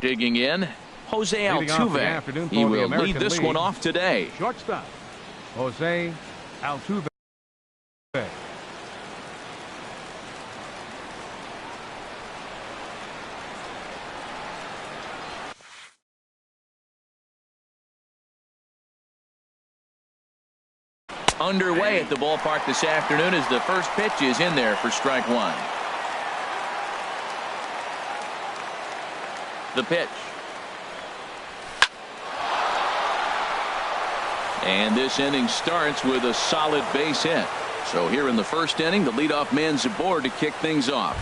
Digging in, Jose Altuve. He will lead this one off today. Shortstop, Jose Altuve. Underway at the ballpark this afternoon as the first pitch is in there for strike one. The pitch. And this inning starts with a solid base hit. So here in the first inning, the leadoff man's aboard to kick things off.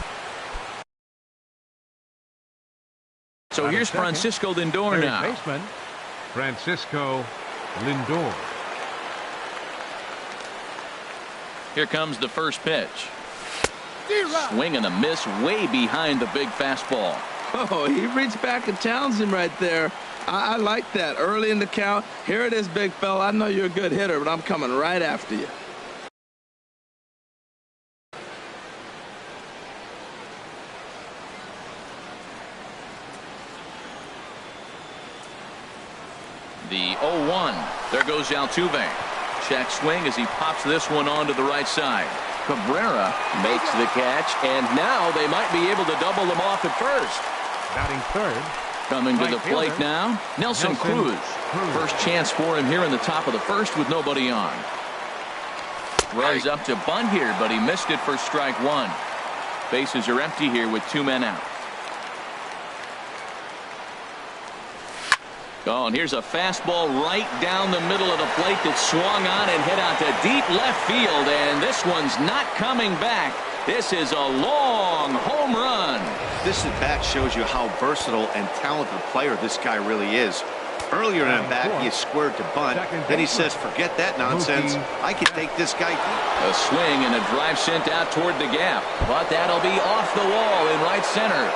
So here's Francisco Lindor now. Baseman, Francisco Lindor. Here comes the first pitch. Swing and a miss way behind the big fastball. Oh, he reached back and challenged him right there. I like that. Early in the count. Here it is, big fella. I know you're a good hitter, but I'm coming right after you. The 0-1. There goes Altuve. Check swing as he pops this one onto the right side. Cabrera makes the catch, and now they might be able to double them off at first. Batting third. Coming to the plate now, Nelson Cruz. First chance for him here in the top of the first with nobody on. Runs up to bunt here, but he missed it for strike one. Bases are empty here with two men out. Oh, and here's a fastball right down the middle of the plate that swung on and hit out to deep left field, and this one's not coming back. This is a long home run. This at bat shows you how versatile and talented player this guy really is. Earlier in the bat, he is squared to bunt. Then he says, forget that nonsense. I can take this guy. A swing and a drive sent out toward the gap, but that'll be off the wall in right center.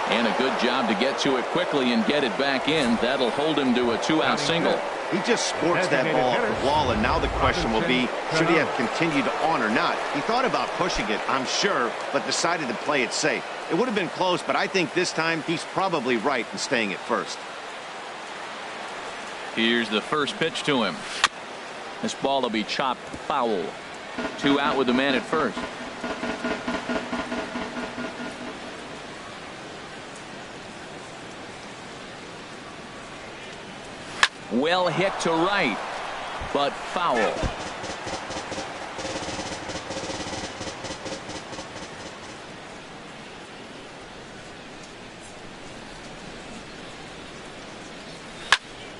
And a good job to get to it quickly and get it back in. That'll hold him to a two-out single. He just sports that ball off the wall, and now the question will be, should he have continued on or not? He thought about pushing it, I'm sure, but decided to play it safe. It would have been close, but I think this time he's probably right in staying at first. Here's the first pitch to him. This ball will be chopped foul. Two out with the man at first. Well hit to right, but foul.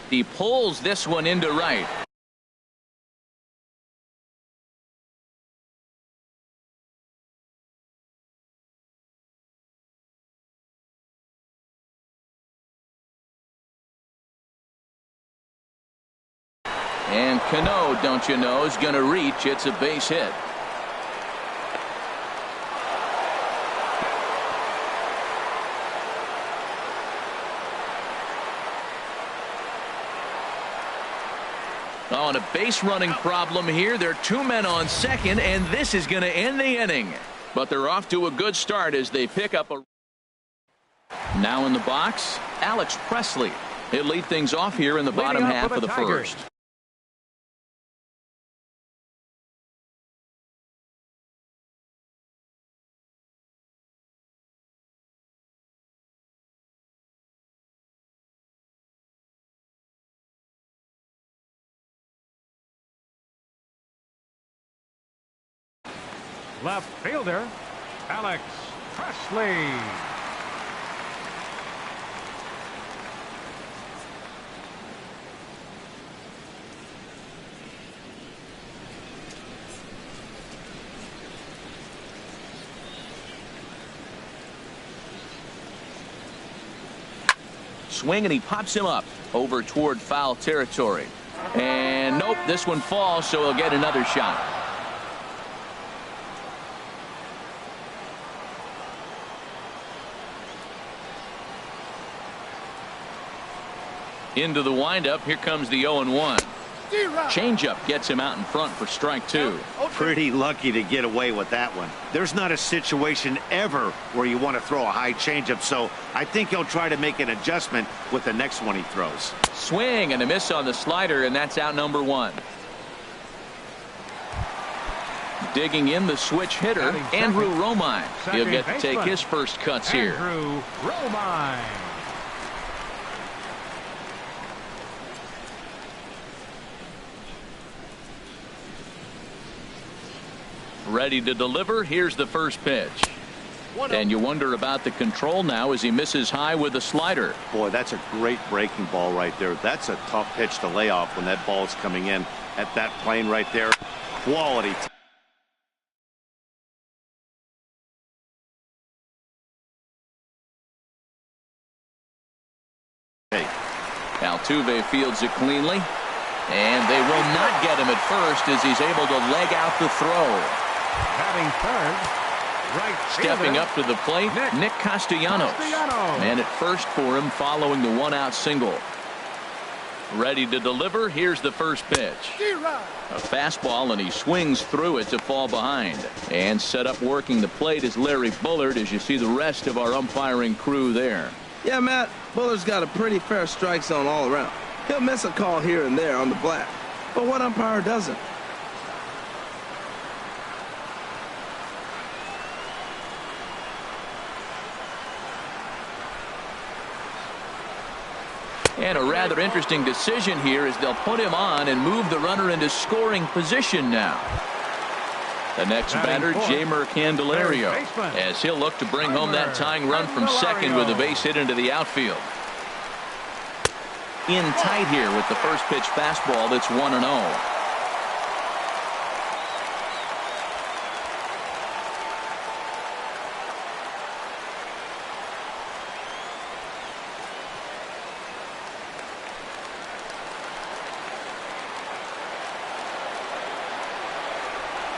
He pulls this one into right. And Cano, don't you know, is going to reach. It's a base hit. Oh, and a base running problem here. There are two men on second, and this is going to end the inning. But they're off to a good start as they pick up a... Now in the box, Alex Presley. He'll lead things off here in the bottom half of the first. Left fielder, Alex Presley. Swing, and he pops him up over toward foul territory. And nope, this one falls, so he'll get another shot. Into the windup. Here comes the 0-1. Changeup gets him out in front for strike two. Pretty lucky to get away with that one. There's not a situation ever where you want to throw a high changeup, so I think he'll try to make an adjustment with the next one he throws. Swing and a miss on the slider, and that's out number one. Digging in the switch hitter, Andrew Romine. He'll get to take his first cuts here. Andrew Romine. Ready to deliver. Here's the first pitch. And you wonder about the control now as he misses high with a slider. Boy, that's a great breaking ball right there. That's a tough pitch to lay off when that ball's coming in at that plane right there. Quality. Altuve fields it cleanly, and they will not get him at first as he's able to leg out the throw. Batting third. Right Stepping fielder, up to the plate, Nick Castellanos. Man at first for him following the one-out single. Ready to deliver. Here's the first pitch. A fastball, and he swings through it to fall behind. And set up working the plate is Larry Bullard as you see the rest of our umpiring crew there. Yeah, Matt, Bullard's got a pretty fair strike zone all around. He'll miss a call here and there on the black, but what umpire doesn't? And a rather interesting decision here as they'll put him on and move the runner into scoring position now. The next batter, Jeimer Candelario, as he'll look to bring home that tying run from second with a base hit into the outfield. In tight here with the first pitch fastball. That's 1-0.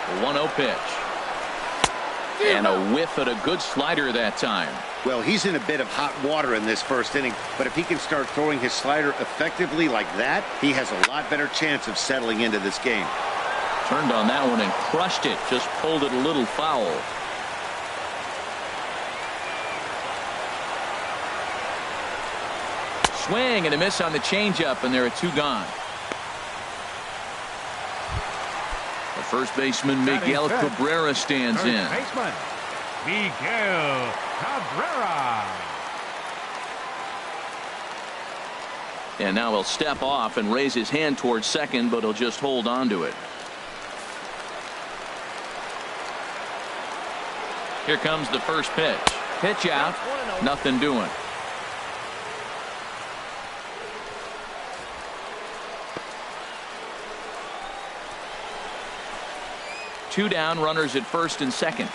The 1-0 pitch. And a whiff at a good slider that time. Well, he's in a bit of hot water in this first inning, but if he can start throwing his slider effectively like that, he has a lot better chance of settling into this game. Turned on that one and crushed it. Just pulled it a little foul. Swing and a miss on the changeup, and there are two gone. The first baseman, Miguel Cabrera, stands in. Baseman, Miguel Cabrera. And now he'll step off and raise his hand towards second, but he'll just hold on to it. Here comes the first pitch. Pitch out. Nothing doing. Two down, runners at first and second.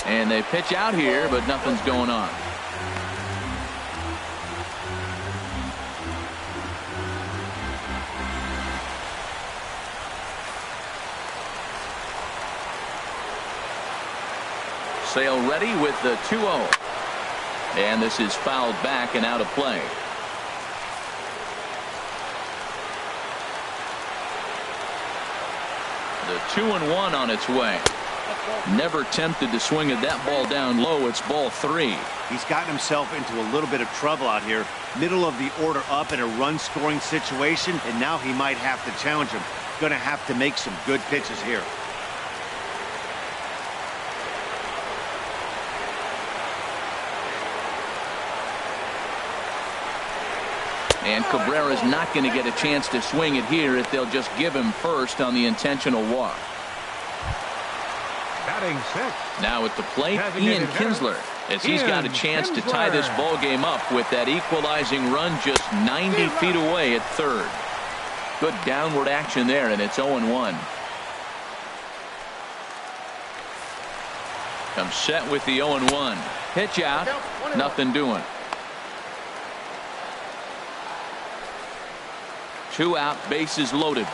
And they pitch out here, but nothing's going on. Sale ready with the 2-0. And this is fouled back and out of play. The 2-1 on its way. Never tempted to swing at that ball down low. It's ball 3. He's gotten himself into a little bit of trouble out here. Middle of the order up in a run scoring situation, and now he might have to challenge him. Going to have to make some good pitches here. And Cabrera's not going to get a chance to swing it here if they'll just give him first on the intentional walk. Batting six. Now at the plate, Ian Kinsler, as he's got a chance to tie this ball game up with that equalizing run just 90 feet away at third. Good downward action there, and it's 0-1. Comes set with the 0-1. Pitch out. Nothing doing. 2 out, bases loaded.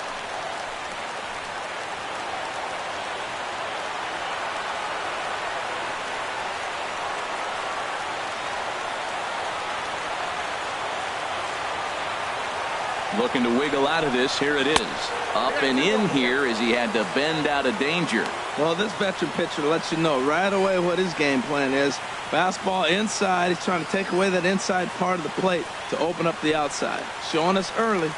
Looking to wiggle out of this. Here it is. Up and in here as he had to bend out of danger. Well, this veteran pitcher lets you know right away what his game plan is. Fastball inside. He's trying to take away that inside part of the plate to open up the outside. Showing us early.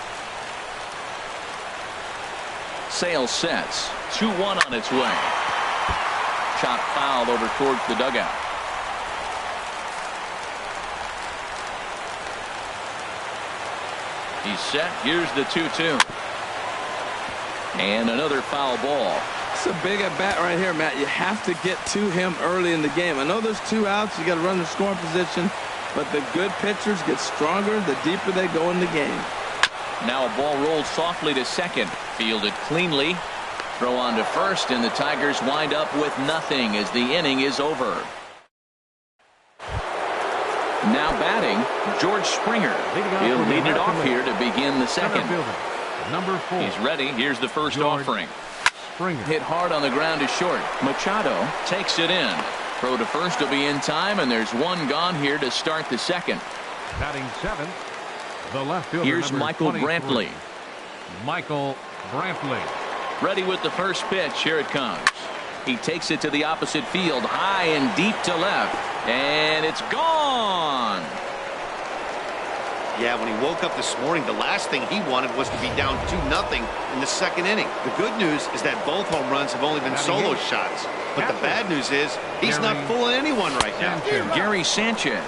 Sale sets. 2-1 on its way. Chop foul over towards the dugout. He's set. Here's the 2-2. And another foul ball. It's a big at bat right here, Matt. You have to get to him early in the game. I know there's 2 outs. You got to run the scoring position. But the good pitchers get stronger the deeper they go in the game. Now a ball rolled softly to second. Fielded cleanly. Throw on to first, and the Tigers wind up with nothing as the inning is over. Now batting, George Springer. He'll lead it off here to begin the second. Number 4. He's ready. Here's the first George offering. Springer. Hit hard on the ground is short. Machado takes it in. Throw to first will be in time, and there's one gone here to start the second. Batting 7th, the left fielder. Here's Michael 23. Brantley. Michael Brantley. Ready with the first pitch. Here it comes. He takes it to the opposite field, high and deep to left, and it's gone. Yeah, when he woke up this morning, the last thing he wanted was to be down 2-0 in the second inning. The good news is that both home runs have only been solo shots. But the bad news is he's not fooling anyone right now. Gary Sanchez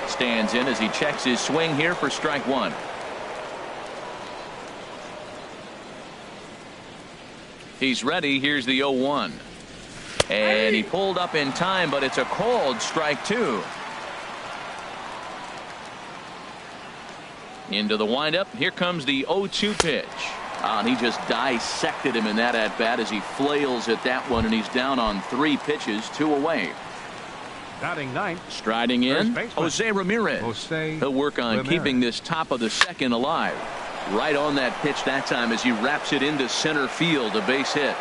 stands in as he checks his swing here for strike 1. He's ready. Here's the 0-1. And he pulled up in time, but it's a called strike 2. Into the windup. Here comes the 0-2 pitch. And he just dissected him in that at bat as he flails at that one, and he's down on 3 pitches, 2 away. Batting 9th. Striding in, Jose Ramirez. He'll work on keeping this top of the second alive. Right on that pitch that time as he wraps it into center field, a base hit.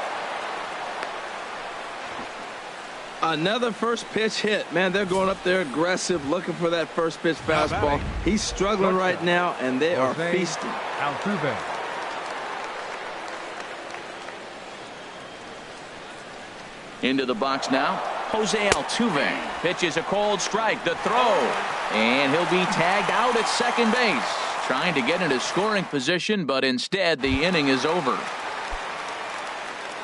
Another first pitch hit. Man, they're going up there aggressive, looking for that first pitch fastball. He's struggling right now, and they are feasting. Altuve. Into the box now, Jose Altuve. Pitches a cold strike. The throw. And he'll be tagged out at second base. Trying to get into scoring position, but instead the inning is over.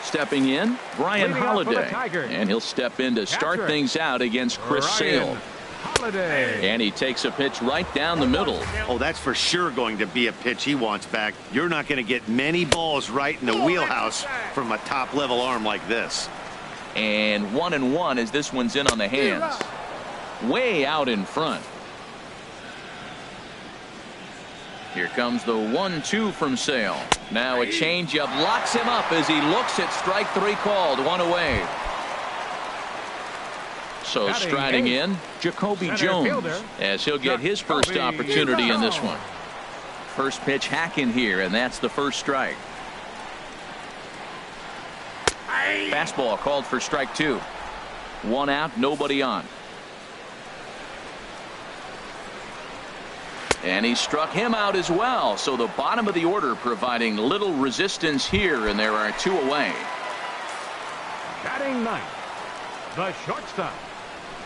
Stepping in, Brian Holiday, and he'll step in to start things out against Chris Sale. And he takes a pitch right down the middle. Oh, that's for sure going to be a pitch he wants back. You're not going to get many balls right in the wheelhouse from a top-level arm like this. And 1-1 as this one's in on the hands. Way out in front. Here comes the 1-2 from Sale. Now a changeup locks him up as he looks at strike 3 called. 1 away. So striding in, Jacoby Jones as he'll get his first opportunity in this one. First pitch hack in here, and that's the first strike. Fastball called for strike 2. 1 out, nobody on. And he struck him out as well. So the bottom of the order providing little resistance here, and there are 2 away. Batting 9th, the shortstop.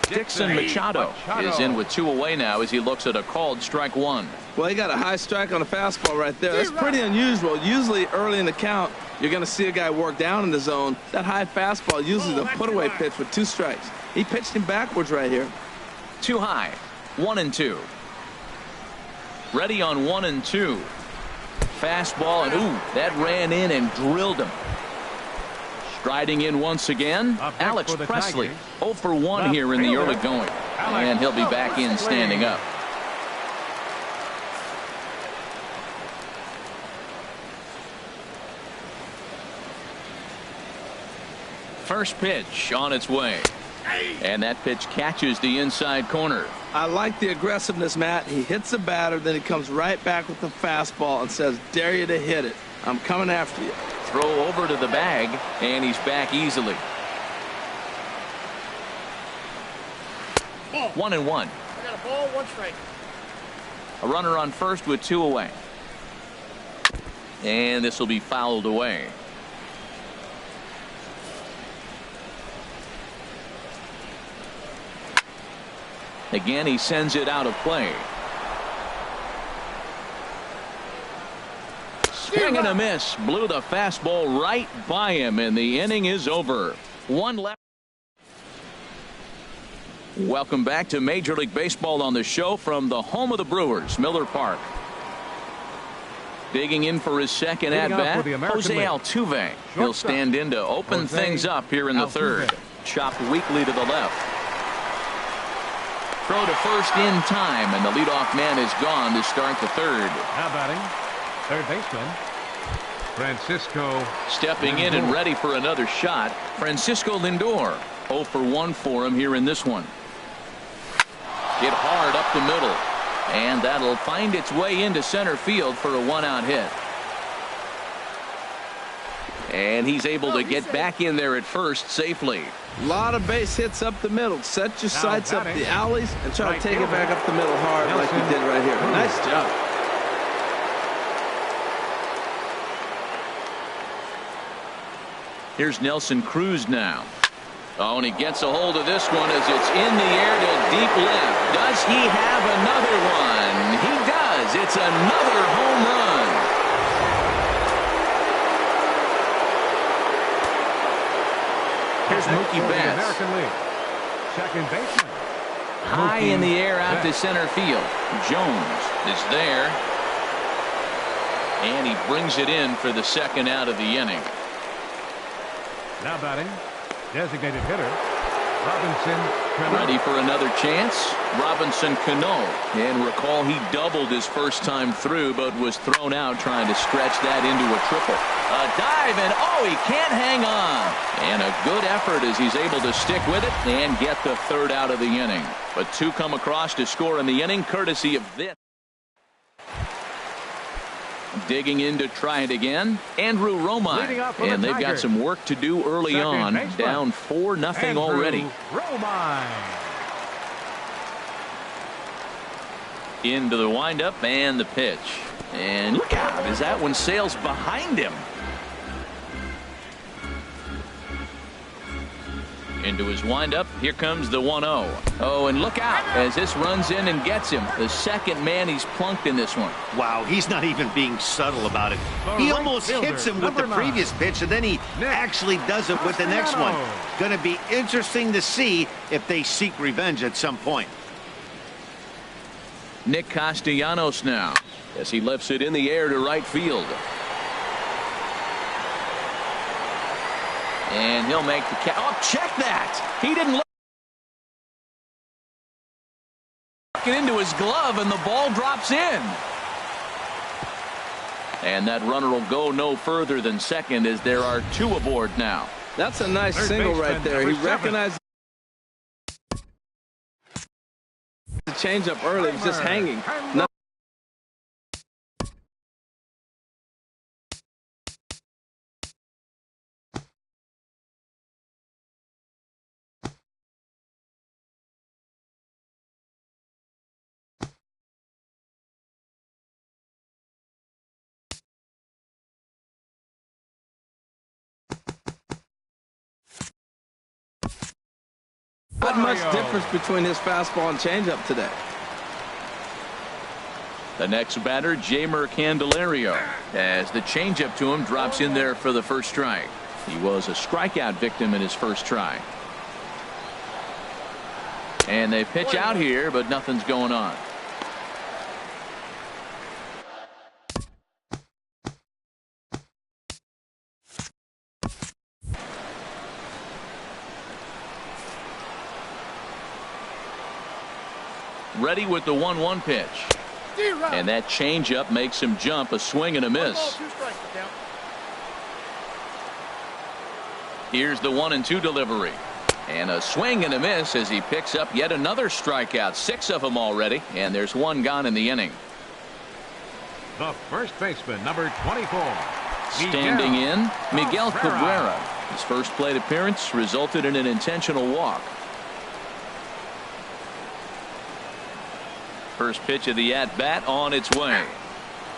Dixon Machado is in with 2 away now as he looks at a called strike 1. Well, he got a high strike on a fastball right there. That's pretty unusual. Usually early in the count, you're going to see a guy work down in the zone. That high fastball, usually the put-away pitch with 2 strikes. He pitched him backwards right here. Too high. 1-2. Ready on 1-2. Fastball, and ooh, that ran in and drilled him. Striding in once again, Alex Presley. 0 for 1 here in the early going. And he'll be back in standing up. First pitch on its way. And that pitch catches the inside corner. I like the aggressiveness, Matt. He hits the batter, then he comes right back with the fastball and says, dare you to hit it. I'm coming after you. Throw over to the bag, and he's back easily. 1-1. I got a ball, 1 strike. A runner on first with 2 away. And this will be fouled away. Again, he sends it out of play. Swing and a miss. Blew the fastball right by him, and the inning is over. One left. Welcome back to Major League Baseball on the show from the home of the Brewers, Miller Park. Digging in for his second at-bat, Jose Altuve. He'll stand in to open things up here in the third. Chopped weakly to the left. Throw to first in time, and the leadoff man is gone to start the third. Now batting, third baseman, Francisco. Stepping in and ready for another shot, Francisco Lindor. 0 for 1 for him here in this one. Hit hard up the middle, and that'll find its way into center field for a one-out hit. And he's able to get back in there at first safely. A lot of base hits up the middle. Set your sights up the alleys and try to take it back up the middle hard like he did right here. Nice job. Here's Nelson Cruz now. Oh, and he gets a hold of this one as it's in the air to deep left. Does he have another one? He does. It's another home run. Here's Mookie Betts. American League. Second baseman. High in the air out to center field. Jones is there. And he brings it in for the second out of the inning. Now batting, designated hitter, Robinson Cano. Ready for another chance. Robinson Cano. And recall he doubled his first time through, but was thrown out trying to stretch that into a triple. A dive, and oh, he can't hang on. And a good effort as he's able to stick with it and get the third out of the inning. But two come across to score in the inning courtesy of this. Digging in to try it again, Andrew Romine, and they've got some work to do early on. Down 4-0 already. Romine. Into the windup and the pitch, and look out as that one sails behind him. Into his windup. Here comes the 1-0. Oh, and look out as this runs in and gets him. The second man he's plunked in this one. Wow, he's not even being subtle about it. He almost hits him with the previous pitch, and then he actually does it with the next one. Going to be interesting to see if they seek revenge at some point. Nick Castellanos now as he lifts it in the air to right field. And he'll make the catch. Oh, check that. He didn't look into his glove, and the ball drops in. And that runner will go no further than second as there are two aboard now. That's a nice single right there. He recognized the changeup early. It was just hanging. Not much difference between his fastball and changeup today. The next batter, Jeimer Candelario, as the changeup to him drops in there for the first strike. He was a strikeout victim in his first try. And they pitch out here, but nothing's going on. Ready with the 1-1 pitch. And that changeup makes him jump. A swing and a miss. Here's the 1-2 delivery. And a swing and a miss as he picks up yet another strikeout. 6 of them already. And there's one gone in the inning. The first baseman, number 24. Standing in, Miguel Cabrera. His first plate appearance resulted in an intentional walk. First pitch of the at-bat on its way.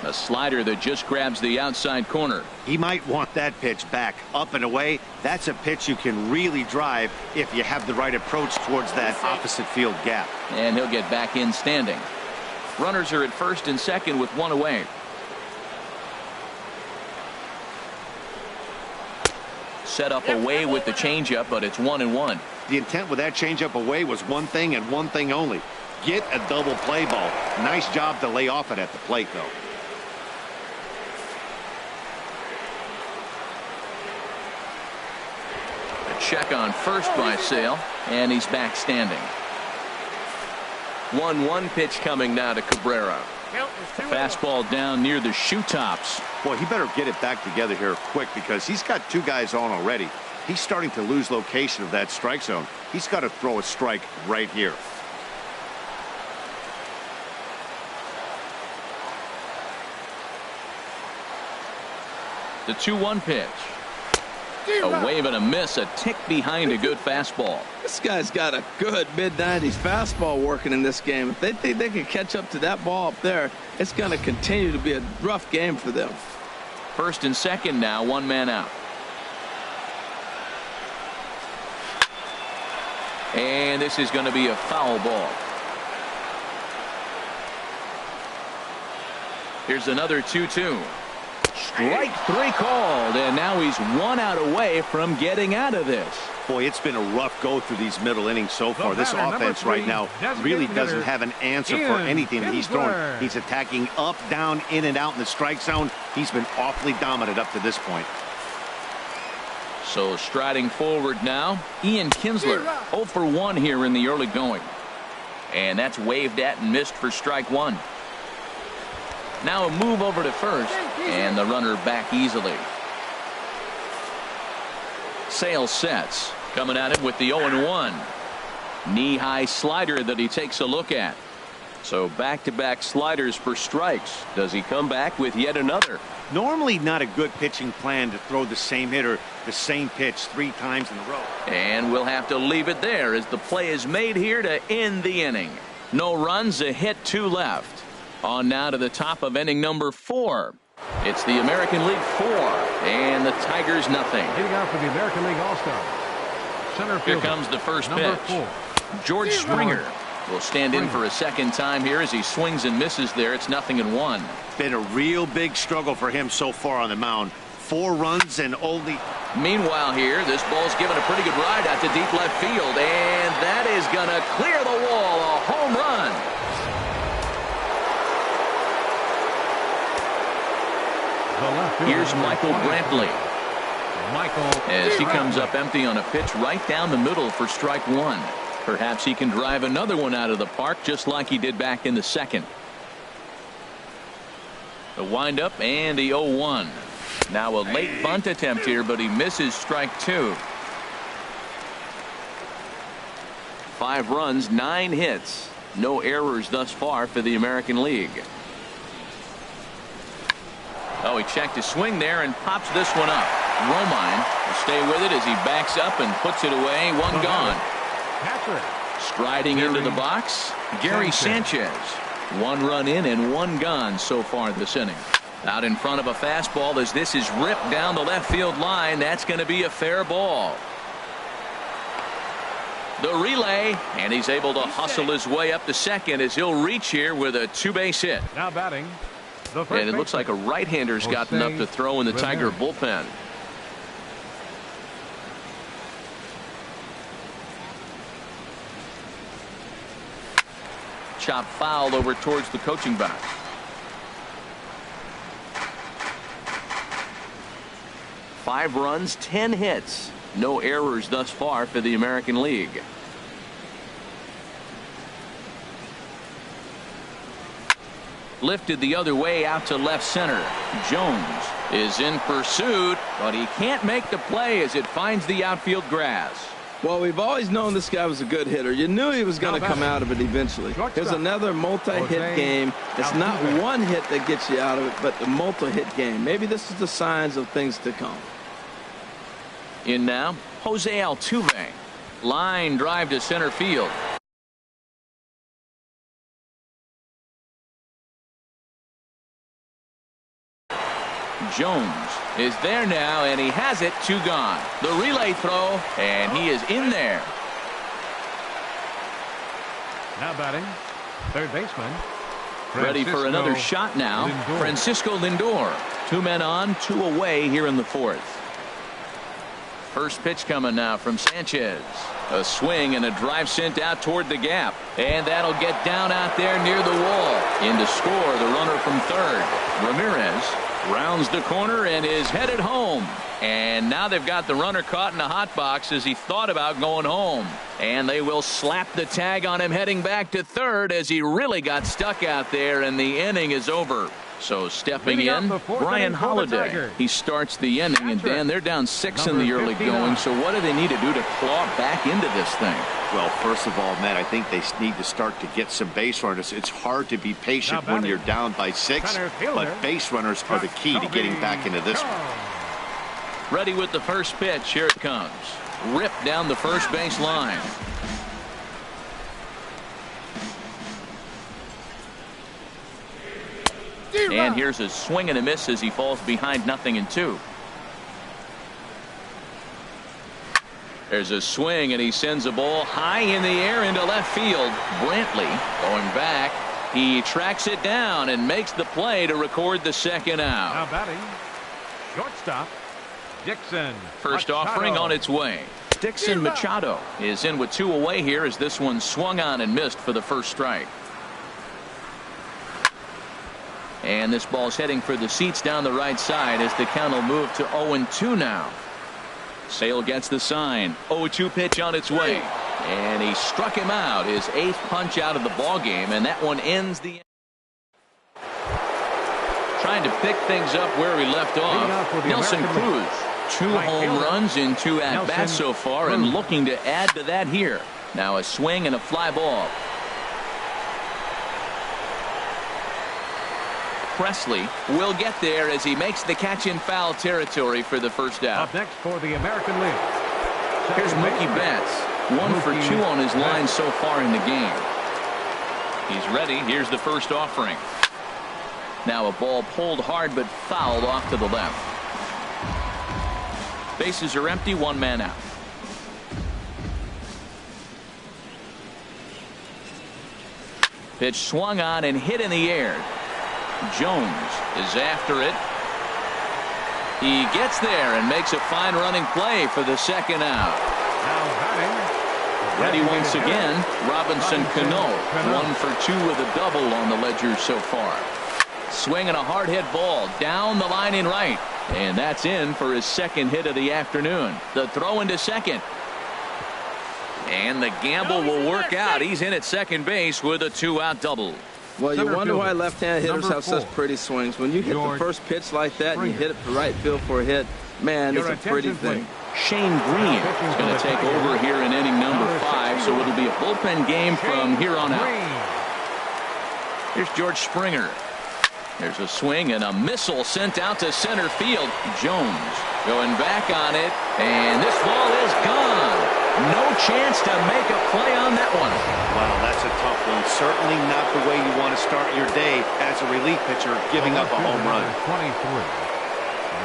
A slider that just grabs the outside corner. He might want that pitch back up and away. That's a pitch you can really drive if you have the right approach towards that opposite field gap. And he'll get back in standing. Runners are at first and second with one away. Set up away with the changeup, but it's 1-1. The intent with that changeup away was one thing and one thing only. Get a double play ball. Nice job to lay off it at the plate, though. A check on first by Sale, and he's back standing. 1-1 pitch coming now to Cabrera. A fastball down near the shoe tops. Boy, he better get it back together here quick because he's got two guys on already. He's starting to lose location of that strike zone. He's got to throw a strike right here. The 2-1 pitch. A wave and a miss, a tick behind a good fastball. This guy's got a good mid-90s fastball working in this game. If they think they can catch up to that ball up there, it's going to continue to be a rough game for them. First and second now, one man out. And this is going to be a foul ball. Here's another 2-2. Strike three called, and now he's 1 out away from getting out of this. Boy, it's been a rough go through these middle innings so far. This offense right now really doesn't have an answer for anything that he's throwing. He's attacking up, down, in and out in the strike zone. He's been awfully dominant up to this point. So striding forward now, Ian Kinsler, 0 for 1 here in the early going. And that's waved at and missed for strike one. Now a move over to first, and the runner back easily. Sale sets, coming at him with the 0-1. Knee-high slider that he takes a look at. So back-to-back sliders for strikes. Does he come back with yet another? Normally not a good pitching plan to throw the same hitter the same pitch 3 times in a row. And we'll have to leave it there as the play is made here to end the inning. No runs, a hit, 2 left. On now to the top of inning number 4. It's the American League 4 and the Tigers nothing. Hitting out for the American League All-Star. Center Here fielder, comes the first number pitch. 4. George Springer will stand in for a second time here as he swings and misses there. It's 0-1. Been a real big struggle for him so far on the mound. 4 runs and only. Meanwhile here, this ball's given a pretty good ride out to deep left field, and that is going to clear the wall. A home run. Here's Michael Brantley. As he comes up empty on a pitch right down the middle for strike one. Perhaps he can drive another one out of the park just like he did back in the second. The windup and the 0-1. Now a late bunt attempt here, but he misses strike 2. 5 runs, 9 hits. No errors thus far for the American League. Oh, he checked his swing there and pops this one up. Romine will stay with it as he backs up and puts it away. One gone. Striding into the box, Gary Sanchez. 1 run in and 1 gone so far this inning. Out in front of a fastball as this is ripped down the left field line. That's going to be a fair ball. The relay, and he's able to hustle his way up to second as he'll reach here with a 2-base hit. Now batting. And it looks like a right-hander's gotten up to throw in the Tiger bullpen. Chop foul over towards the coaching box. Five runs, 10 hits. No errors thus far for the American League. Lifted the other way out to left center. Jones is in pursuit, but he can't make the play as it finds the outfield grass. Well, we've always known this guy was a good hitter. You knew he was going to come out of it eventually. Here's another multi-hit game. It's not one hit that gets you out of it, but the multi-hit game. Maybe this is the signs of things to come. In now, Jose Altuve. Line drive to center field. Jones is there now, and he has it. 2 gone. The relay throw, and he is in there. Now batting, third baseman. Ready for another shot now. Lindor. Francisco Lindor. 2 men on, 2 away here in the 4th. First pitch coming now from Sanchez. A swing and a drive sent out toward the gap. And that'll get down out there near the wall. In to score, the runner from third. Ramirez rounds the corner and is headed home. And now they've got the runner caught in a hot box as he thought about going home. And they will slap the tag on him heading back to third as he really got stuck out there, and the inning is over. So stepping in, Brian Holiday. He starts the inning, and Dan, they're down 6 in the early going. So what do they need to do to claw back into this thing? Well, first of all, Matt, I think they need to start to get some base runners. It's hard to be patient when you're down by 6, but base runners are the key to getting back into this one. Ready with the first pitch. Here it comes. Ripped down the first base line. And here's a swing and a miss as he falls behind 0-2. There's a swing, and he sends a ball high in the air into left field. Brantley going back. He tracks it down and makes the play to record the second out. Now batting, shortstop, Dixon. First Machado. offering on its way. Dixon Machado is in with 2 away here as this one swung on and missed for the first strike. And this ball's heading for the seats down the right side as the count will move to 0-2 now. Sale gets the sign. 0-2 pitch on its way. And he struck him out. His 8th punch out of the ball game, and that one ends the. Trying to pick things up where he left off. Nelson Cruz. 2 home runs in 2 at-bats so far, and looking to add to that here. Now a swing and a fly ball. Presley will get there as he makes the catch in foul territory for the first out. Up next for the American League. Here's Mookie Betts. 1 for 2 on his line so far in the game. He's ready. Here's the first offering. Now a ball pulled hard but fouled off to the left. Bases are empty. 1 man out. Pitch swung on and hit in the air. Jones is after it. He gets there and makes a fine running play for the second out. Ready once again, Robinson Cano. 1 for 2 with a double on the ledger so far. Swinging a hard hit ball down the line in right. And that's in for his 2nd hit of the afternoon. The throw into second. And the gamble will work out. He's in at second base with a 2-out double. Well, you wonder why left-hand hitters Number have such 4. pretty swings. When you hit the first pitch like that and you hit it to right field for a hit, man, it's a pretty thing. Shane Green is going to take over here in inning number 5, so it'll be a bullpen game from here on out. Here's George Springer. There's a swing and a missile sent out to center field. Jones going back on it, and this ball is gone. No chance to make a play on that one. Wow, that's a tough one. Certainly not the way you want to start your day as a relief pitcher, giving up a home run. 23.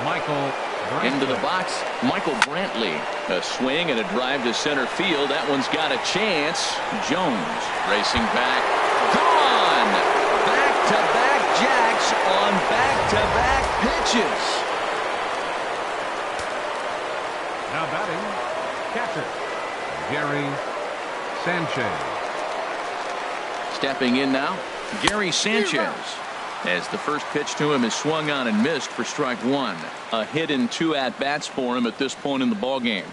Michael Brantley. Into the box, Michael Brantley. A swing and a drive to center field. That one's got a chance. Jones racing back. Gone! Back-to-back jacks on back-to-back pitches. Now batting, catcher, Gary Sanchez. Stepping in now, Gary Sanchez. As the first pitch to him is swung on and missed for strike 1. A hit in 2 at-bats for him at this point in the ballgame.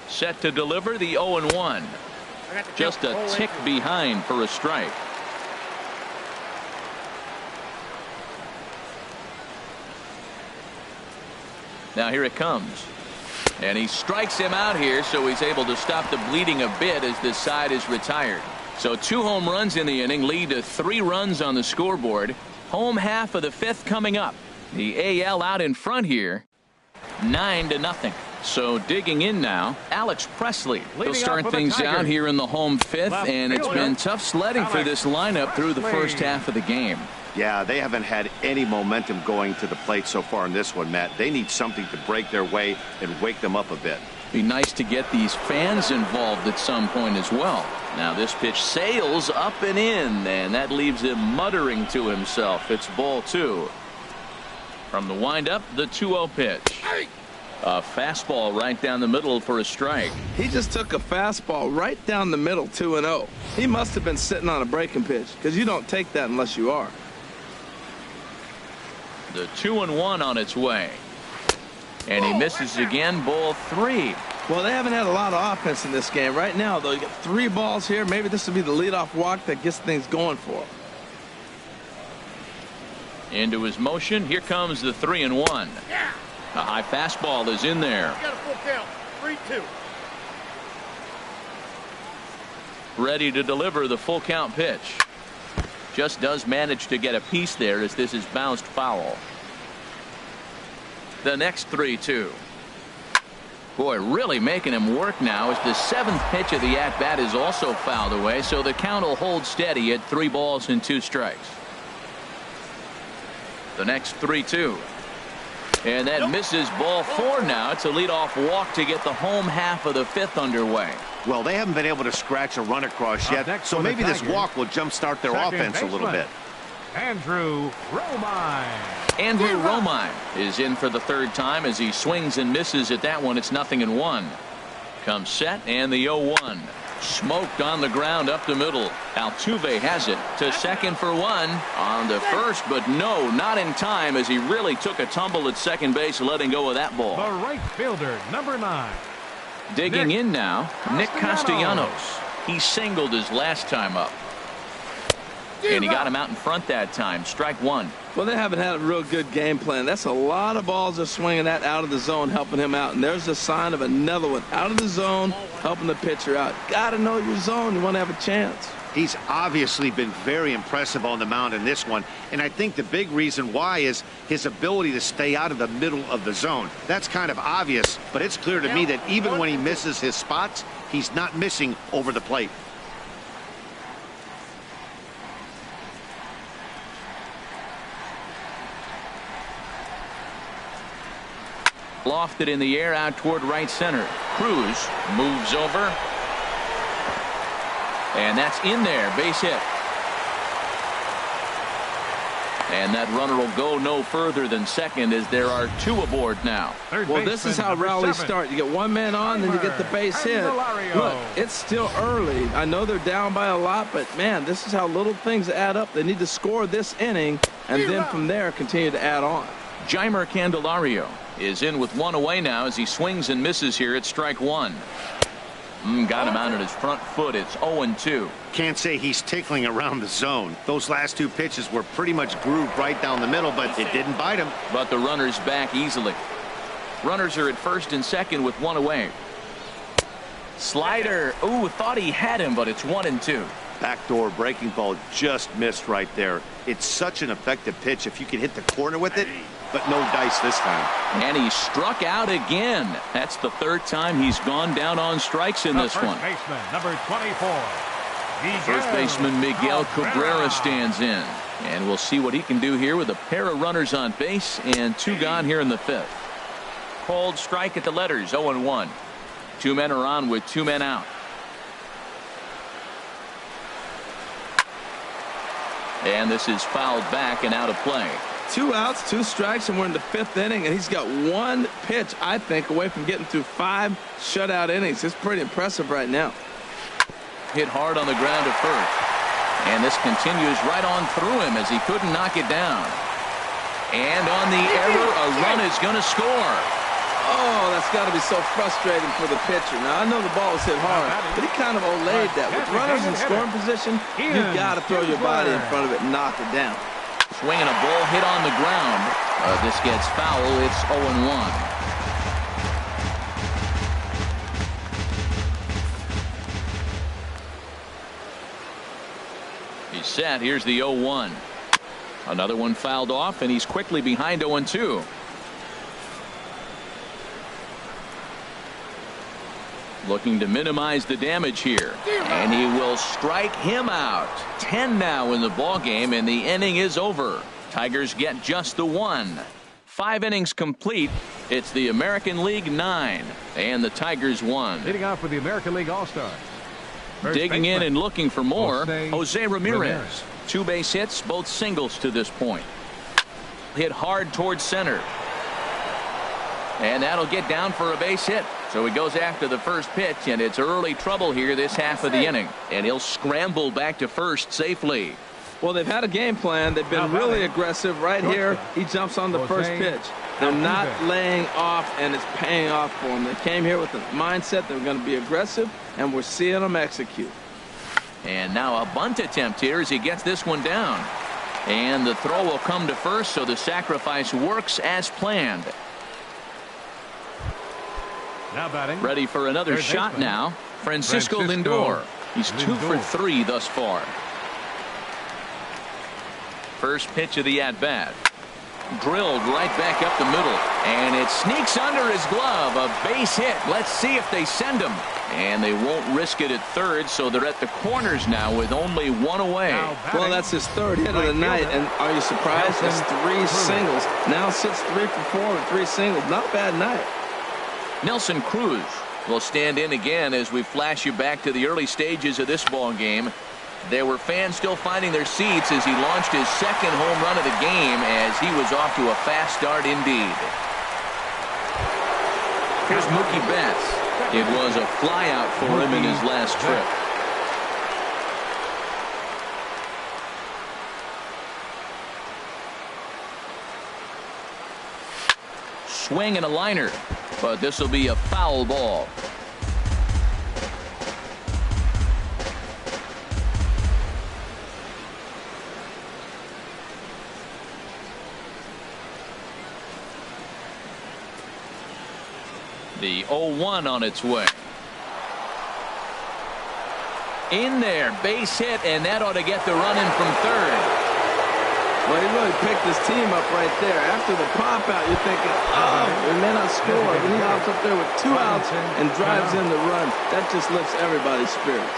Set to deliver the 0-1. Just a tick behind for a strike. Now here it comes. And he strikes him out here, so he's able to stop the bleeding a bit as this side is retired. So 2 home runs in the inning lead to 3 runs on the scoreboard. Home half of the 5th coming up. The AL out in front here, 9-0. So digging in now, Alex Presley. He'll start things out here in the home 5th, and it's been tough sledding for this lineup through the first half of the game. Yeah, they haven't had any momentum going to the plate so far in this one, Matt. They need something to break their way and wake them up a bit. Be nice to get these fans involved at some point as well. Now this pitch sails up and in, and that leaves him muttering to himself. It's ball 2. From the windup, the 2-0 pitch. A fastball right down the middle for a strike. He just took a fastball right down the middle, 2-0. He must have been sitting on a breaking pitch, because you don't take that unless you are. The 2-1 on its way. And he misses again, ball 3. Well, they haven't had a lot of offense in this game. Right now, though, you get 3 balls here. Maybe this will be the leadoff walk that gets things going for him. Into his motion. Here comes the 3-1. A high fastball is in there. Got a full count. 3-2. Ready to deliver the full count pitch. Just does manage to get a piece there as this is bounced foul. The next 3-2. Boy, really making him work now as the 7th pitch of the at-bat is also fouled away, so the count will hold steady at 3 balls and 2 strikes. The next 3-2. And that misses, ball 4 now. It's a leadoff walk to get the home half of the 5th underway. Well, they haven't been able to scratch a run across yet, so maybe this walk will jumpstart their offense a little bit. Andrew Romine. Andrew Romine is in for the 3rd time as he swings and misses at that one. It's 0-1. Comes set, and the 0-1. Smoked on the ground up the middle. Altuve has it to second for 1. On to first, but no, not in time as he really took a tumble at second base, letting go of that ball. The right fielder, number 9. Digging in now, Nick Castellanos. He singled his last time up. And he got him out in front that time. Strike 1. Well, they haven't had a real good game plan. That's a lot of balls they're swinging at out of the zone, helping him out. And there's a sign of another one out of the zone, helping the pitcher out. Got to know your zone. You want to have a chance. He's obviously been very impressive on the mound in this one, and I think the big reason why is his ability to stay out of the middle of the zone. That's kind of obvious, but it's clear to me that even when he misses his spots, he's not missing over the plate. Lofted in the air out toward right center. Cruz moves over. And that's in there. Base hit. And that runner will go no further than second as there are 2 aboard now. Well, this is how rallies start. You get 1 man on, then you get the base hit. Look, it's still early. I know they're down by a lot, but, man, this is how little things add up. They need to score this inning, and then from there continue to add on. Jeimer Candelario is in with 1 away now as he swings and misses here at strike 1. Got him out at his front foot. It's 0-2. Can't say he's tickling around the zone. Those last 2 pitches were pretty much grooved right down the middle, but it didn't bite him. But the runner's back easily. Runners are at first and second with 1 away. Slider. Ooh, thought he had him, but it's 1-2. Backdoor breaking ball just missed right there. It's such an effective pitch if you can hit the corner with it, but no dice this time. And he struck out again. That's the 3rd time he's gone down on strikes in this one. First baseman, number 24. First baseman Miguel Cabrera stands in. And we'll see what he can do here with a pair of runners on base and 2 gone here in the 5th. Called strike at the letters, 0-1. 2 men are on with 2 men out. And this is fouled back and out of play. 2 outs, 2 strikes, and we're in the 5th inning, and he's got 1 pitch, I think, away from getting through 5 shutout innings. It's pretty impressive right now. Hit hard on the ground to first. And this continues right on through him as he couldn't knock it down. And on the error, a run is going to score. Oh, that's got to be so frustrating for the pitcher. Now, I know the ball was hit hard, but he kind of olayed that. With runners in scoring position, you've got to throw your body in front of it and knock it down. Swinging a ball hit on the ground. This gets foul. It's 0-1. He's set. Here's the 0-1. Another one fouled off, and he's quickly behind 0-2. Looking to minimize the damage here. And he will strike him out. 10 now in the ball game, and the inning is over. Tigers get just the one. 5 innings complete. It's the American League 9, and the Tigers won. Leading off for the American League All-Stars. Digging in and looking for more, Jose Ramirez. 2 base hits, both singles to this point. Hit hard towards center. And that'll get down for a base hit. So he goes after the first pitch, and it's early trouble here this half of the inning. And he'll scramble back to first safely. Well, they've had a game plan. They've been really aggressive. Right here, he jumps on the first pitch. They're not laying off, and it's paying off for them. They came here with the mindset they're going to be aggressive, and we're seeing them execute. And now a bunt attempt here as he gets this one down. And the throw will come to first, so the sacrifice works as planned. Now batting. Ready for another shot now. Francisco Lindor. He's 2 for 3 thus far. First pitch of the at-bat. Drilled right back up the middle. And it sneaks under his glove. A base hit. Let's see if they send him. And they won't risk it at third, so they're at the corners now with only 1 away. Well, that's his 3rd hit of the night, and are you surprised? That's 3 singles. Now sits 3 for 4 with 3 singles. Not a bad night. Nelson Cruz will stand in again as we flash you back to the early stages of this ball game. There were fans still finding their seats as he launched his 2nd home run of the game as he was off to a fast start indeed. Here's Mookie Betts. It was a flyout for him in his last trip. Swing and a liner, but this will be a foul ball. The 0-1 on its way. In there, base hit, and that ought to get the run in from third. Well, he really picked his team up right there. After the pop out, you're thinking, oh, we may not score. But he hops up there with 2 outs and drives in the run. That just lifts everybody's spirits.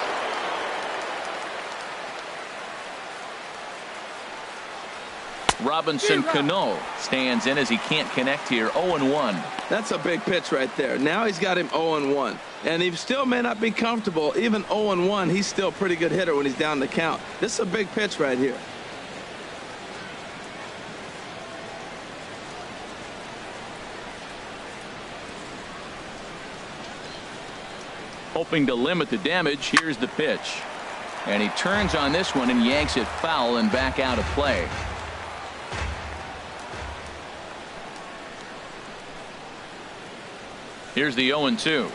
Robinson Cano stands in as he can't connect here. 0-1. That's a big pitch right there. Now he's got him 0-1. And he still may not be comfortable. Even 0-1, he's still a pretty good hitter when he's down the count. This is a big pitch right here. Hoping to limit the damage. Here's the pitch. And he turns on this one and yanks it foul and back out of play. Here's the 0-2.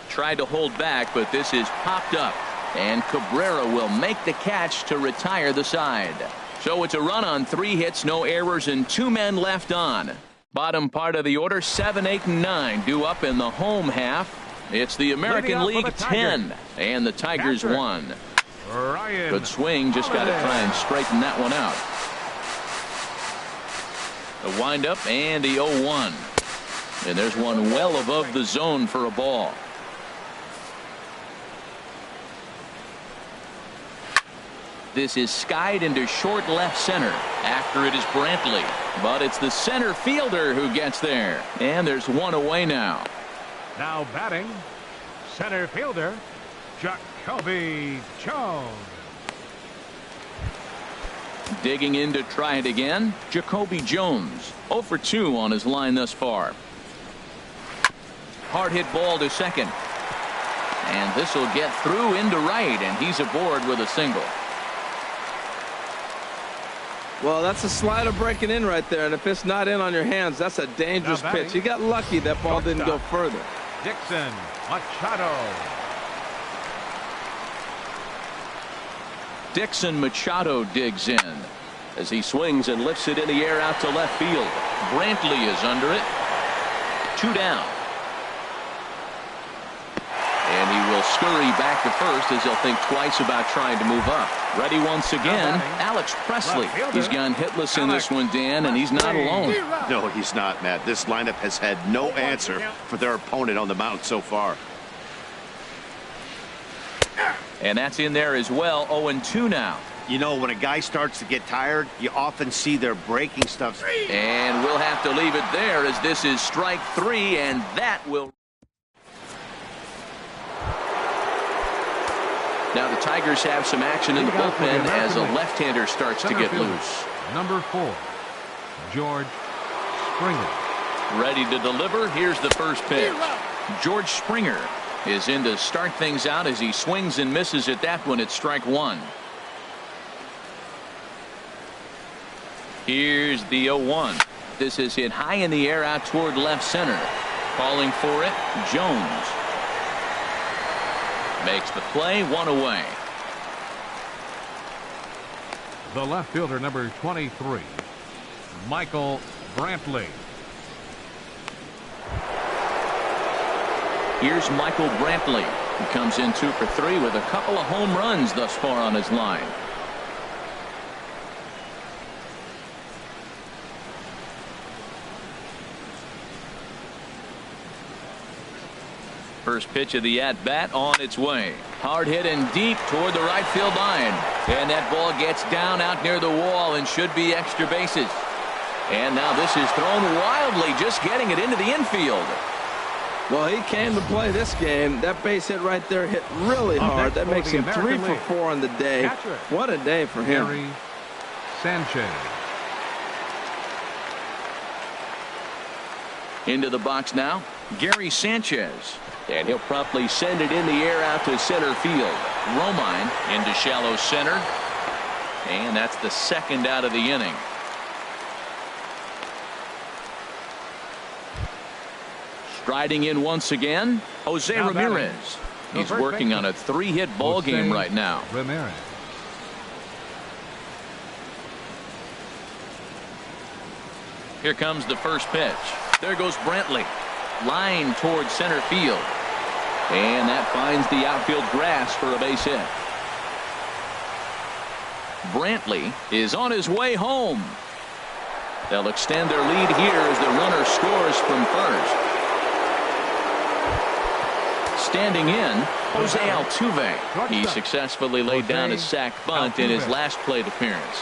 Tried to hold back, but this is popped up. And Cabrera will make the catch to retire the side. So it's a run on 3 hits, no errors, and 2 men left on. Bottom part of the order, 7, 8, and 9 due up in the home half. It's the American League 10, and the Tigers won. Good swing, just got to try and straighten that one out. The windup and the 0-1. And there's one well above the zone for a ball. This is skied into short left center. After it is Brantley. But it's the center fielder who gets there. And there's 1 away now. Now batting, center fielder, Jacoby Jones. Digging in to try it again, Jacoby Jones. 0 for 2 on his line thus far. Hard hit ball to second. And this will get through into right, and he's aboard with a single. Well, that's a slider breaking in right there, and if it's not in on your hands, that's a dangerous pitch. You got lucky that ball didn't go further. Dixon Machado. Dixon Machado digs in as he swings and lifts it in the air out to left field. Brantley is under it. 2 down. And he will scurry back to first as he'll think twice about trying to move up. Ready once again, Alex Presley. He's gone hitless in this one, Dan, and he's not alone. No, he's not, Matt. This lineup has had no answer for their opponent on the mound so far. And that's in there as well. 0-2 now. You know, when a guy starts to get tired, you often see their breaking stuff. And we'll have to leave it there as this is strike 3, and that will. Now the Tigers have some action in the bullpen as a left-hander starts to get loose. Number 4, George Springer. Ready to deliver. Here's the first pitch. George Springer is in to start things out as he swings and misses at that one at strike 1. Here's the 0-1. This is hit high in the air out toward left center. Calling for it, Jones. Makes the play, 1 away. The left fielder, number 23, Michael Brantley. Here's Michael Brantley. He comes in 2 for 3 with a couple of home runs thus far on his line. First pitch of the at-bat on its way. Hard hit and deep toward the right field line. And that ball gets down out near the wall and should be extra bases. And now this is thrown wildly, just getting it into the infield. Well, he came to play this game. That base hit right there hit really hard. That makes him 3 for 4 on the day. What a day for him. Gary Sanchez. Into the box now, Gary Sanchez. And he'll promptly send it in the air out to center field. Romine into shallow center. And that's the second out of the inning. Striding in once again, Jose Ramirez. He's working on a 3-hit ball game right now. Ramirez. Here comes the first pitch. There goes Brantley. Line towards center field. And that finds the outfield grass for a base hit. Brantley is on his way home. They'll extend their lead here as the runner scores from first. Standing in, Jose Altuve. He successfully laid down a sac bunt in his last plate appearance.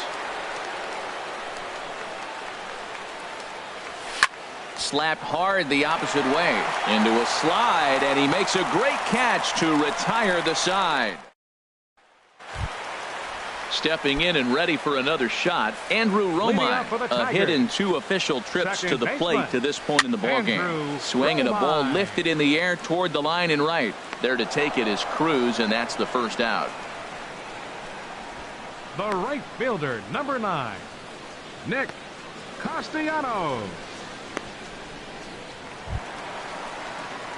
Slapped hard the opposite way into a slide, and he makes a great catch to retire the side. Stepping in and ready for another shot, Andrew Romine. A hit in 2 official trips to the plate to this point in the ballgame. Swinging a ball lifted in the air toward the line and right. There to take it is Cruz, and that's the first out. The right fielder, number 9, Nick Castellanos.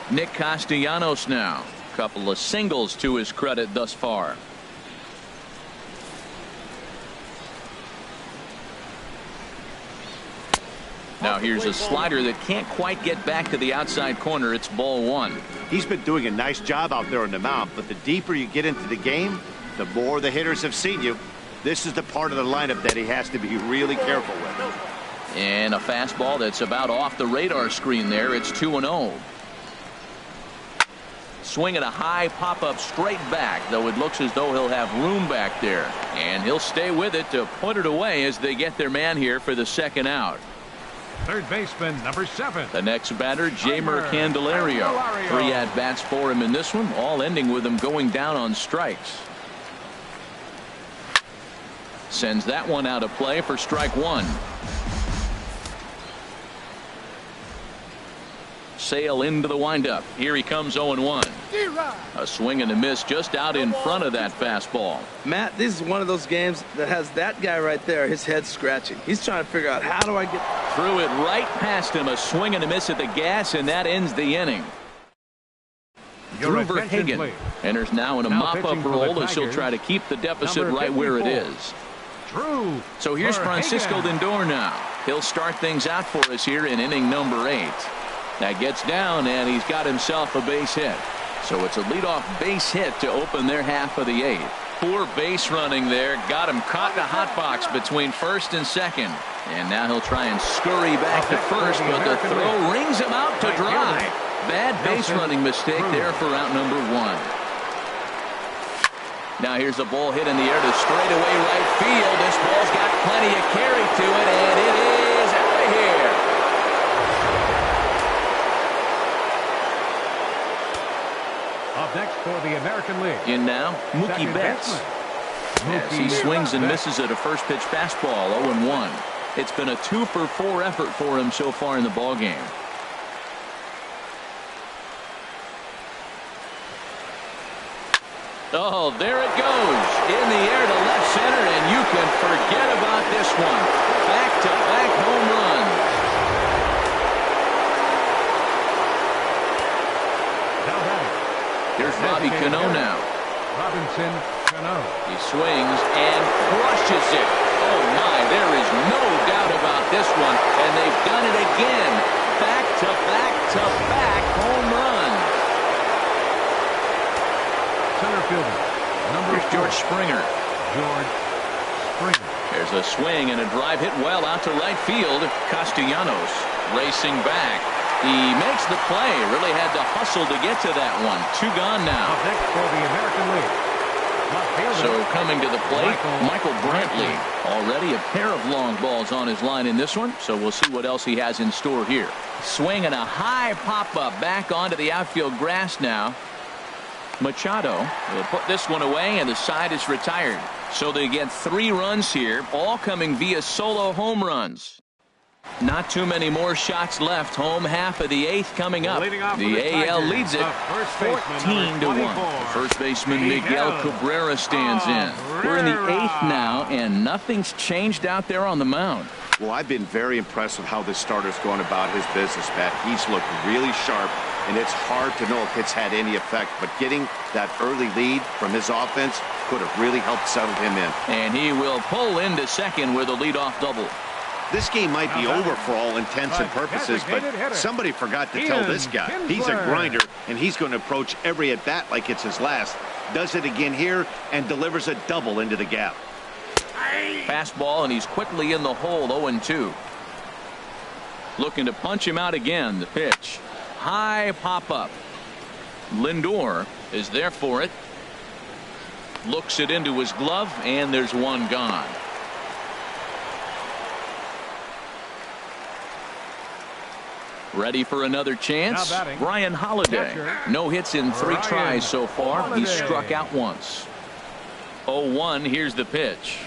Nick Castellanos now. Couple of singles to his credit thus far. Now here's a slider that can't quite get back to the outside corner. It's ball 1. He's been doing a nice job out there on the mound, but the deeper you get into the game, the more the hitters have seen you. This is the part of the lineup that he has to be really careful with. And a fastball that's about off the radar screen there. It's 2-0. Swinging a high pop-up straight back, though it looks as though he'll have room back there. And he'll stay with it to put it away as they get their man here for the second out. Third baseman, number 7. The next batter, Jeimer Candelario. 3 at-bats for him in this one, all ending with him going down on strikes. Sends that one out of play for strike 1. Sale into the windup. Here he comes 0-1. A swing and a miss just out in front of that fastball. Matt, this is one of those games that has that guy right there, his head scratching. He's trying to figure out, how do I get... Threw it right past him. A swing and a miss at the gas, and that ends the inning. Drew Verhagen enters now in a mop-up role as he'll try to keep the deficit right where it is. So here's Francisco Lindor now. He'll start things out for us here in inning number 8. That gets down, and he's got himself a base hit. So it's a leadoff base hit to open their half of the 8th. Poor base running there. Got him caught in a hot box between first and second. And now he'll try and scurry back to first, but the throw rings him out to dry. Bad base running mistake there for out number 1. Now here's a ball hit in the air to straightaway right field. This ball's got plenty of carry to it, and it is out of here. Up next for the American League. In now, Mookie Second Betts. baseman, As he Mookie swings and Betts. misses at a first pitch fastball, 0-1. It's been a 2-for-4 effort for him so far in the ballgame. Oh, there it goes. In the air to left center, and you can forget about this one. Back-to-back home runs. Now batting, Here's Robbie Cano now. Robinson Cano. He swings and crushes it. Oh, my, there is no doubt about this one. And they've done it again. Back-to-back-to-back home runs. Center fielder, number Here's 4, George Springer. George Springer. There's a swing and a drive hit well out to right field. Castellanos racing back. He makes the play. Really had to hustle to get to that one. 2 gone now. Up next for the American League. Left fielder, So coming to the plate, Michael Michael Brantley. Already a pair of long balls on his line in this one. So we'll see what else he has in store here. Swing and a high pop-up back onto the outfield grass now. Machado will put this one away, and the side is retired. So they get 3 runs here, all coming via solo home runs. Not too many more shots left. Home half of the 8th coming up. Leading off for The the AL Tigers, leads it the first baseman, 14-1. number The 24, first baseman Miguel Cabrera stands in. We're in the 8th now, and nothing's changed out there on the mound. Well, I've been very impressed with how this starter's going about his business, Pat. He's looked really sharp, and it's hard to know if it's had any effect. But getting that early lead from his offense could have really helped settle him in. And he will pull into second with a leadoff double. This game might be over for all intents and purposes, but somebody forgot to tell this guy. He's a grinder, and he's going to approach every at-bat like it's his last. Does it again here and delivers a double into the gap. Fastball, and he's quickly in the hole. 0-2. Looking to punch him out again. The pitch. High pop-up. Lindor is there for it. Looks it into his glove, and there's one gone. Ready for another chance? Now batting, Brian Holiday. catcher, No hits in 3 Brian tries so far. Holiday. He's struck out once. 0-1. Here's the pitch.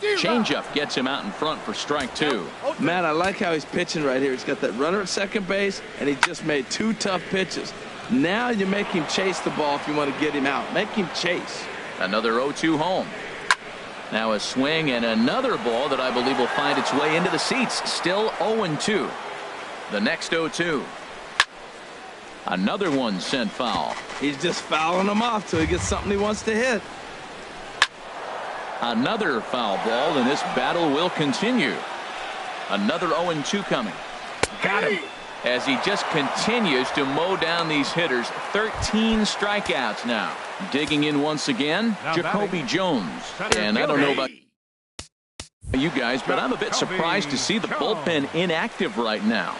Changeup gets him out in front for strike 2. Man, I like how he's pitching right here. He's got that runner at second base, and he just made 2 tough pitches. Now you make him chase the ball if you want to get him out. Make him chase. Another 0-2 home. Now a swing and another ball that I believe will find its way into the seats. Still 0-2. The next 0-2. Another one sent foul. He's just fouling them off till he gets something he wants to hit. Another foul ball, and this battle will continue. Another 0-2 coming. Got him. As he just continues to mow down these hitters. 13 strikeouts now. Digging in once again, Now Jacoby batting, Jones. center And I don't know fielder. about you guys, but I'm a bit surprised to see the bullpen inactive right now.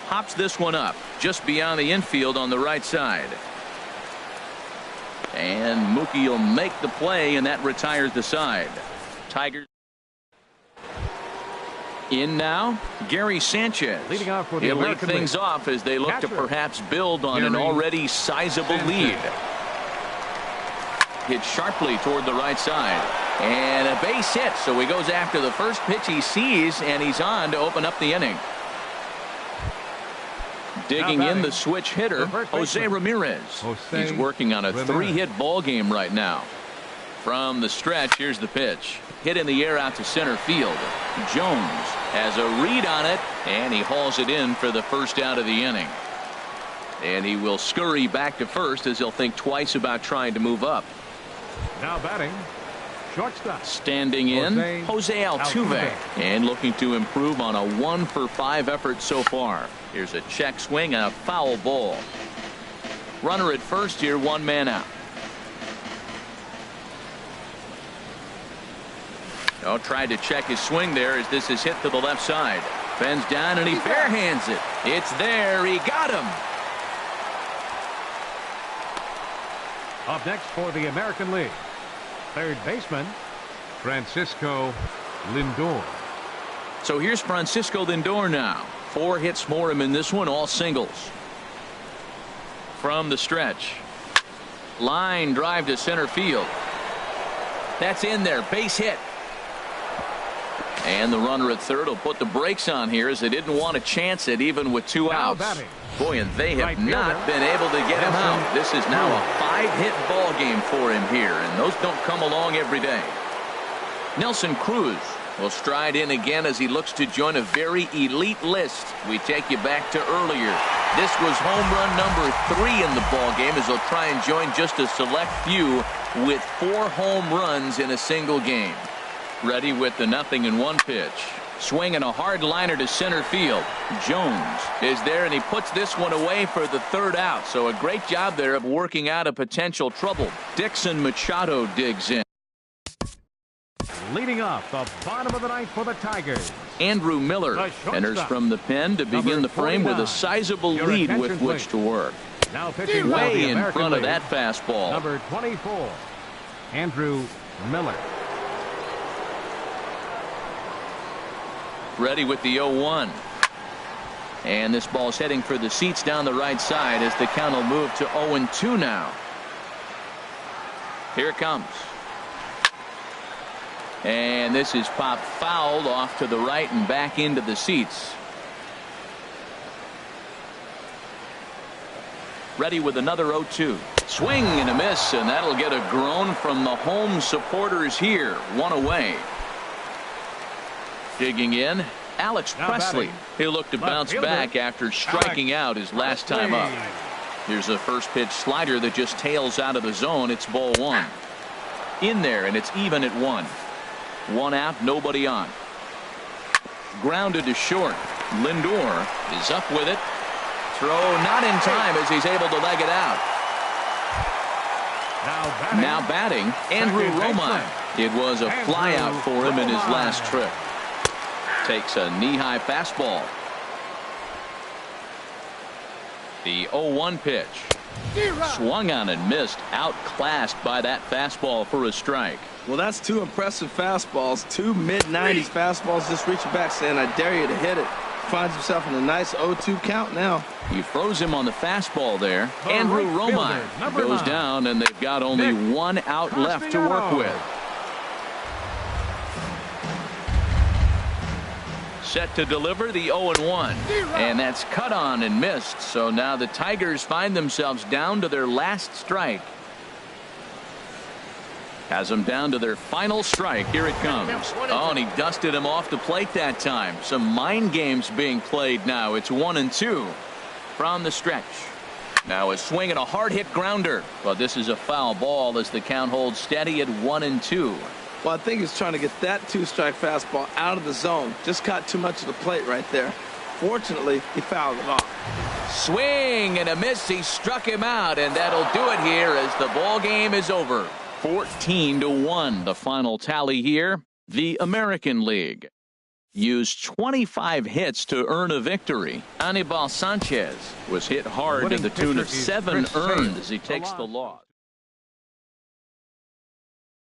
Hops this one up just beyond the infield on the right side. And Mookie will make the play, and that retires the side. Tigers in now. Gary Sanchez. Leading off for the He'll lead American things League. off as they look to Catcher, perhaps build on an Gary already sizable Sanchez. lead. Hit sharply toward the right side. And a base hit, so he goes after the first pitch he sees, and he's on to open up the inning. Digging in the switch hitter, Jose Ramirez. He's working on a 3-hit ball game right now. From the stretch, here's the pitch. Hit in the air out to center field. Jones has a read on it, and he hauls it in for the first out of the inning. And he will scurry back to first as he'll think twice about trying to move up. Now batting, shortstop. Standing in, Jose Altuve. Altuve. And looking to improve on a 1-for-5 effort so far. Here's a check swing and a foul ball. Runner at first here, 1 man out. Oh, tried to check his swing there as this is hit to the left side. Bends down and he barehands it. It's there. He got him. Up next for the American League, third baseman, Francisco Lindor. So here's Francisco Lindor now. 4 hits for him in this one, all singles. From the stretch. Line drive to center field. That's in there. Base hit. And the runner at third will put the brakes on here as they didn't want to chance it even with 2 outs. Boy, and they have not been able to get him out. This is now a 5-hit ball game for him here, and those don't come along every day. Nelson Cruz will stride in again as he looks to join a very elite list. We take you back to earlier. This was home run number 3 in the ball game as he'll try and join just a select few with 4 home runs in a single game. Ready with the 0-1 pitch. Swinging a hard liner to center field. Jones is there, and he puts this one away for the 3rd out. So a great job there of working out a potential trouble. Dixon Machado digs in. Leading off the bottom of the 9th for the Tigers, Andrew Miller enters from the pen to begin the frame with a sizable lead with which to work. Now pitching way in front of that fastball. Number 24, Andrew Miller. Ready with the 0-1. And this ball's heading for the seats down the right side as the count will move to 0-2 now. Here it comes. And this is popped fouled off to the right and back into the seats. Ready with another 0-2. Swing and a miss, and that'll get a groan from the home supporters here. 1 away. Digging in, Alex Presley. He'll look to bounce back after striking out his last time up. Here's a first pitch slider that just tails out of the zone. It's ball 1. In there, and it's even at 1. 1 out, nobody on. Grounded to short. Lindor is up with it. Throw not in time as he's able to leg it out. Now batting, Andrew Romine. It was a flyout for him in his last trip. Takes a knee-high fastball. The 0-1 pitch. Swung on and missed. Outclassed by that fastball for a strike. Well, that's 2 impressive fastballs. 2 mid-90s fastballs just reaching back saying, I dare you to hit it. Finds himself in a nice 0-2 count now. He froze him on the fastball there. Andrew Romine goes down, and they've got only 1 out left to work with. Set to deliver the 0-1, and that's cut on and missed. So now the Tigers find themselves down to their last strike. Has them down to their final strike. Here it comes. Oh, and he dusted him off the plate that time. Some mind games being played now. It's 1-2 from the stretch. Now a swing and a hard hit grounder, but this is a foul ball as the count holds steady at 1-2. Well, I think he's trying to get that 2-strike fastball out of the zone. Just caught too much of the plate right there. Fortunately, he fouled it off. Swing and a miss. He struck him out, and that'll do it here as the ball game is over. 14-1, the final tally here. The American League used 25 hits to earn a victory. Anibal Sanchez was hit hard to the tune of 7 earned as he takes the loss.